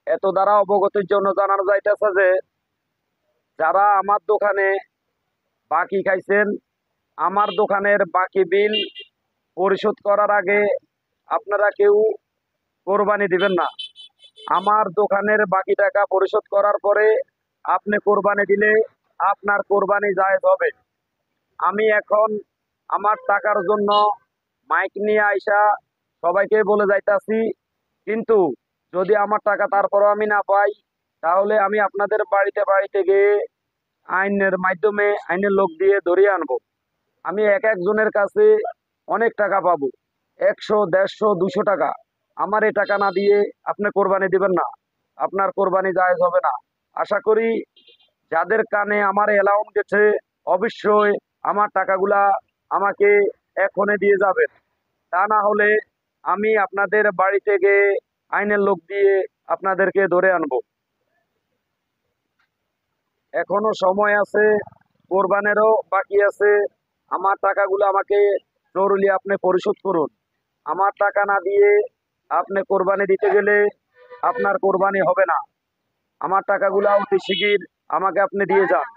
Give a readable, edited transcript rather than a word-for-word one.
এত দ্বারা অবগতির জন্য জানানো যাইতেছে যে যারা আমার দোকানে বাকি খাইছেন, আমার দোকানের বাকি বিল পরিশোধ করার আগে আপনারা কেউ কোরবানি দিবেন না। আমার দোকানের বাকি টাকা পরিশোধ করার পরে আপনি কোরবানি দিলে আপনার কোরবানি জায়েজ হবে। আমি এখন আমার টাকার জন্য মাইক নিয়ে আইসা সবাইকে বলে যাইতাছি, কিন্তু যদি আমার টাকা তারপরও আমি না পাই, তাহলে আমি আপনাদের বাড়িতে বাড়িতে গিয়ে আইনের মাধ্যমে আইনের লোক দিয়ে ধরিয়ে আনবো। আমি এক একজনের কাছে অনেক টাকা পাবো, 100, 150, 200 টাকা। আমার এই টাকা না দিয়ে আপনি কোরবানি দিবেন না, আপনার কোরবানি জায়েজ হবে না। আশা করি যাদের কানে আমার অ্যালাউন্স গেছে অবশ্যই আমার টাকাগুলা আমাকে এখনই দিয়ে যাবেন। তা না হলে আমি আপনাদের বাড়িতে গিয়ে আইনের লোক দিয়ে আপনাদেরকে ধরে আনবো। এখনো সময় আছে, কোরবানেরও বাকি আছে। আমার টাকাগুলো আমাকে জরুরি আপনি পরিশোধ করুন। আমার টাকা না দিয়ে আপনি কোরবানি দিতে গেলে আপনার কোরবানি হবে না। আমার টাকাগুলো অতি শিগগির আমাকে আপনি দিয়ে যান।